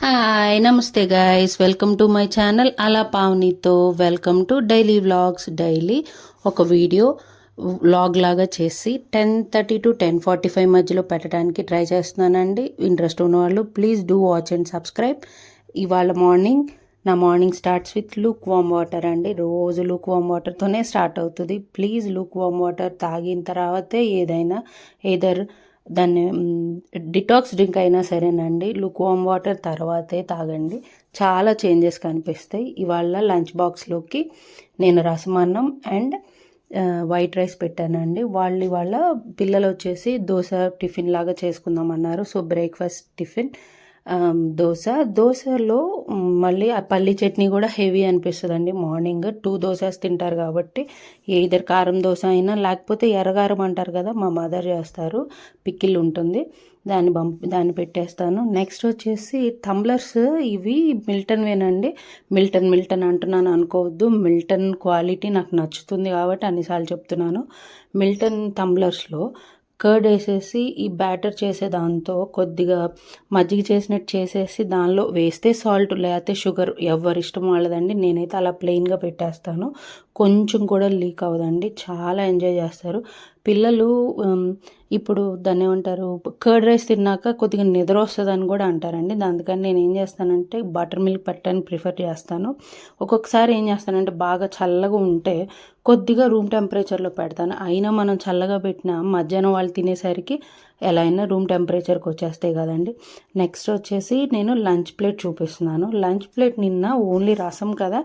Hi నమస్తే guys, welcome to my channel అలా పావనితో. Welcome to daily vlogs. Daily ఒక వీడియో వ్లాగ్ లాగా చేసి 10:30 to 10:45 మధ్యలో పెట్టడానికి ట్రై చేస్తున్నానండి. ఇంట్రెస్ట్ ఉన్నవాళ్ళు please do watch and subscribe. ఇవాళ నా morning starts with Luke warm water అండి. రోజు లూక్ వామ్ వాటర్తోనే స్టార్ట్ అవుతుంది. ప్లీజ్ లూక్ వామ్ వాటర్ తాగిన తర్వాతే ఏదైనా ఏదర్ దాన్ని డిటాక్స్ డ్రింక్ అయినా సరేనండి, లుక్ వామ్ వాటర్ తర్వాతే తాగండి. చాలా చేంజెస్ కనిపిస్తాయి. ఇవాళ లంచ్ బాక్స్లోకి నేను రసమన్నం అండ్ వైట్ రైస్ పెట్టానండి. ఇవాళ పిల్లలు వచ్చేసి దోశ టిఫిన్ లాగా చేసుకుందామన్నారు. సో బ్రేక్ఫాస్ట్ టిఫిన్ దోశలో మళ్ళీ ఆ పల్లి చట్నీ కూడా హెవీ అనిపిస్తుందండి. మార్నింగ్ 2 దోశస్ తింటారు కాబట్టి ఇద్దరు కారం దోశ అయినా, లేకపోతే ఎర్రగారం అంటారు కదా, మా మదర్ చేస్తారు, పిక్కిల్ ఉంటుంది, దాన్ని పెట్టేస్తాను. నెక్స్ట్ వచ్చేసి టంబ్లర్స్, ఇవి మిల్టన్వేనండి. మిల్టన్ అంటున్నాను అనుకోవద్దు, మిల్టన్ క్వాలిటీ నాకు నచ్చుతుంది కాబట్టి అన్నిసార్లు చెప్తున్నాను. మిల్టన్ టంబ్లర్స్లో కర్డ్ వేసేసి ఈ బ్యాటర్ చేసే దాంతో కొద్దిగా మజ్జిగ చేసినట్టు చేసేసి దానిలో వేస్తే సాల్ట్ లేకపోతే షుగర్ ఎవరి ఇష్టం వాళ్ళదండి. నేనైతే అలా ప్లెయిన్గా పెట్టేస్తాను. కొంచెం కూడా లీక్ అవ్వదండి. చాలా ఎంజాయ్ చేస్తారు పిల్లలు. ఇప్పుడు దాన్ని ఏమంటారు, కర్డ్ రైస్ తిన్నాక కొద్దిగా నిద్ర వస్తుందని కూడా అంటారండి. అందుకని నేను ఏం చేస్తానంటే బటర్ మిల్క్ పెట్టడానికి ప్రిఫర్ చేస్తాను. ఒక్కొక్కసారి ఏం చేస్తానంటే బాగా చల్లగా ఉంటే కొద్దిగా రూమ్ టెంపరేచర్లో పెడతాను. అయినా మనం చల్లగా పెట్టిన మధ్యాహ్నం వాళ్ళు తినేసరికి ఎలా అయినా రూమ్ టెంపరేచర్కి వచ్చేస్తాయి కదండి. నెక్స్ట్ వచ్చేసి నేను లంచ్ ప్లేట్ చూపిస్తున్నాను. లంచ్ ప్లేట్ నిన్న ఓన్లీ రసం కదా,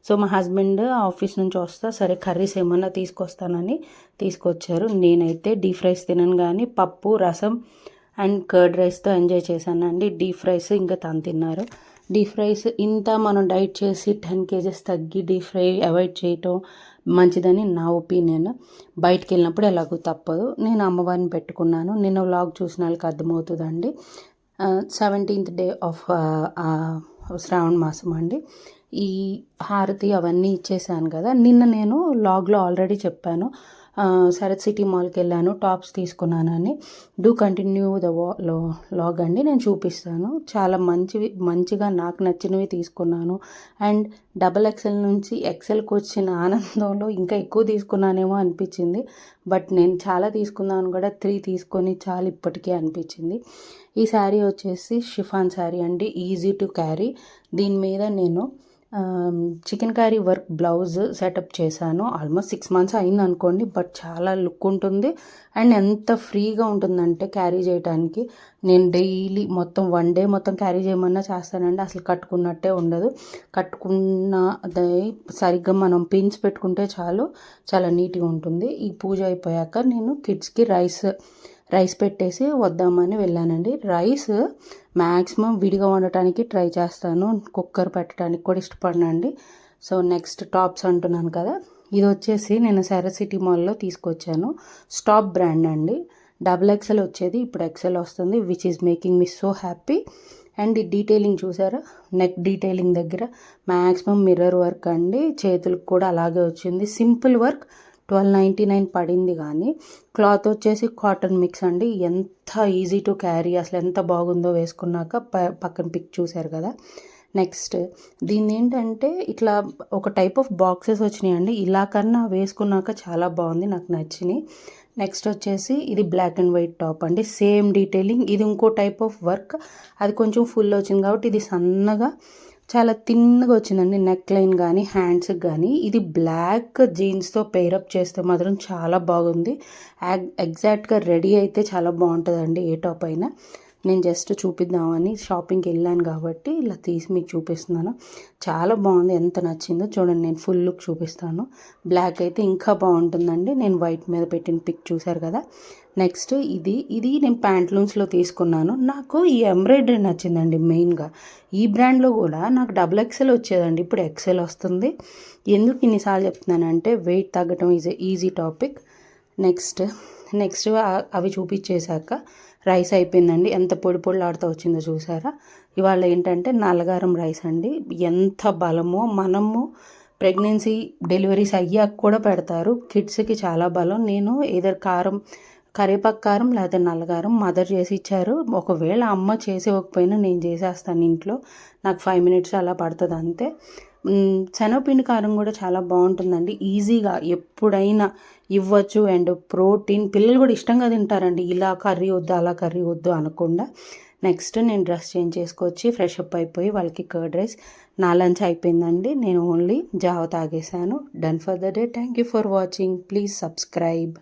సో మా హస్బెండ్ ఆఫీస్ నుంచి వస్తా సరే కర్రీస్ ఏమన్నా తీసుకొస్తానని తీసుకొచ్చారు. నేనైతే డీప్ రైస్ తినను కానీ పప్పు, రసం అండ్ కర్డ్ రైస్తో ఎంజాయ్ చేశానండి. డీప్ రైస్ ఇంకా తను తిన్నారు. డీప్ రైస్ ఇంత మనం డైట్ చేసి 10 kgs తగ్గి డీప్ ఫ్రై అవాయిడ్ చేయటం మంచిదని నా ఒపీనియన్. బయటికి వెళ్ళినప్పుడు ఎలాగో తప్పదు. నేను అమ్మవారిని పెట్టుకున్నాను. నిన్న వ్లాగ్ చూసిన వాళ్ళకి అర్థమవుతుందండి. 17th డే ఆఫ్ శ్రావణ మాసం అండి. ఈ హారతి అవన్నీ ఇచ్చేసాను కదా. నిన్న నేను వ్లాగ్లో ఆల్రెడీ చెప్పాను, శరత్ సిటీ మాల్కి వెళ్ళాను, టాప్స్ తీసుకున్నానని. డూ కంటిన్యూ ద వ్లాగ్ అండి, నేను చూపిస్తాను. చాలా మంచిగా నాకు నచ్చినవి తీసుకున్నాను. అండ్ XXL నుంచి XLకి వచ్చిన ఆనందంలో ఇంకా ఎక్కువ తీసుకున్నానేమో అనిపించింది. బట్ నేను చాలా తీసుకున్నాను కూడా, 3 తీసుకొని చాలా ఇప్పటికే అనిపించింది. ఈ శారీ వచ్చేసి షిఫాన్ శారీ అండి, ఈజీ టు క్యారీ. దీని మీద నేను chicken curry work blouse setup చేశాను. ఆల్మోస్ట్ 6 months అయింది అనుకోండి. బట్ చాలా లుక్ ఉంటుంది అండ్ ఎంత ఫ్రీగా ఉంటుందంటే క్యారీ చేయడానికి. నేను డైలీ మొత్తం 1 day మొత్తం క్యారీ చేయమన్నా చేస్తానండి. అసలు కట్టుకున్నట్టే ఉండదు. కట్టుకున్నది సరిగ్గా మనం పిన్స్ పెట్టుకుంటే చాలు, చాలా నీట్గా ఉంటుంది. ఈ పూజ అయిపోయాక నేను కిడ్స్కి రైస్ పెట్టేసి వద్దామని వెళ్ళానండి. రైస్ మ్యాక్సిమం విడిగా వండటానికి ట్రై చేస్తాను, కుక్కర్ పెట్టడానికి కూడా ఇష్టపడనండి. సో నెక్స్ట్ టాప్స్ అంటున్నాను కదా, ఇది వచ్చేసి నేను శరత్ సిటీ మాల్లో తీసుకొచ్చాను. స్టాప్ బ్రాండ్ అండి. XXL వచ్చేది ఇప్పుడు XL వస్తుంది, which is making me so happy. And ఈ డీటెయిలింగ్ చూసారా, నెక్ డీటెయిలింగ్ దగ్గర మ్యాక్సిమం మిర్రర్ వర్క్ అండి. చేతులకు కూడా అలాగే వచ్చింది. సింపుల్ వర్క్, 1299 పడింది. కానీ క్లాత్ వచ్చేసి కాటన్ మిక్స్ అండి. ఎంత ఈజీ టు క్యారీ, అసలు ఎంత బాగుందో వేసుకున్నాక. పక్కన పిక్ చూశారు కదా. నెక్స్ట్ దీన్ని ఏంటంటే ఇట్లా ఒక టైప్ ఆఫ్ బాక్సెస్ వచ్చినాయండి. ఇలా కన్నా వేసుకున్నాక చాలా బాగుంది, నాకు నచ్చినాయి. నెక్స్ట్ వచ్చేసి ఇది బ్లాక్ అండ్ వైట్ టాప్ అండి, సేమ్ డీటెయిలింగ్. ఇది ఇంకో టైప్ ఆఫ్ వర్క్, అది కొంచెం ఫుల్ వచ్చింది కాబట్టి ఇది సన్నగా చాలా థిన్గా వచ్చిందండి. నెక్ లైన్ కానీ హ్యాండ్స్కి కానీ. ఇది బ్లాక్ జీన్స్తో పేరప్ చేస్తే మాత్రం చాలా బాగుంది. ఎగ్జాక్ట్గా రెడీ అయితే చాలా బాగుంటుందండి ఏ టాప్ అయినా. నేను జస్ట్ చూపిద్దామని షాపింగ్కి వెళ్ళాను కాబట్టి ఇలా తీసి మీకు చూపిస్తున్నాను. చాలా బాగుంది, ఎంత నచ్చిందో చూడండి. నేను ఫుల్ లుక్ చూపిస్తాను. బ్లాక్ అయితే ఇంకా బాగుంటుందండి. నేను వైట్ మీద పెట్టిన పిక్ చూశారు కదా. నెక్స్ట్ ఇది నేను ప్యాంట్లూన్స్లో తీసుకున్నాను. నాకు ఈ ఎంబ్రాయిడరీ నచ్చిందండి మెయిన్గా. ఈ బ్రాండ్లో కూడా నాకు XXL వచ్చేదండి, ఇప్పుడు XL వస్తుంది. ఎందుకు ఇన్నిసార్లు చెప్తున్నానంటే వెయిట్ తగ్గటం ఈజ్ ఈజీ టాపిక్. నెక్స్ట్ అవి చూపించేశాక రైస్ అయిపోయిందండి. ఎంత పొడిలాడుతూ వచ్చిందో చూసారా. ఇవాళ ఏంటంటే నల్లగారం రైస్ అండి. ఎంత బలమో, మనము ప్రెగ్నెన్సీ డెలివరీస్ అయ్యాక కూడా పెడతారు. కిడ్స్కి చాలా బలం. నేను ఏదో కరివేపాకు కారం లేకపోతే నల్లగారం మదర్ చేసి ఇచ్చారు. ఒకవేళ అమ్మ చేసేవకపోయినా నేను చేసేస్తాను ఇంట్లో. నాకు 5 మినిట్స్ అలా పడుతుంది అంతే. శనగపిండి కారం కూడా చాలా బాగుంటుందండి. ఈజీగా ఎప్పుడైనా ఇవ్వచ్చు. అండ్ ప్రోటీన్ పిల్లలు కూడా ఇష్టంగా తింటారండి. ఇలా కర్రీ వద్దు అలా కర్రీ వద్దు అనకుండా. నెక్స్ట్ నేను డ్రెస్ చేంజ్ చేసుకొచ్చి ఫ్రెష్ అప్ అయిపోయి వాళ్ళకి కర్డ్ రైస్, నా లంచ్ అయిపోయిందండి. నేను ఓన్లీ జావ తాగేశాను. Done for the day. Thank you for watching. Please subscribe.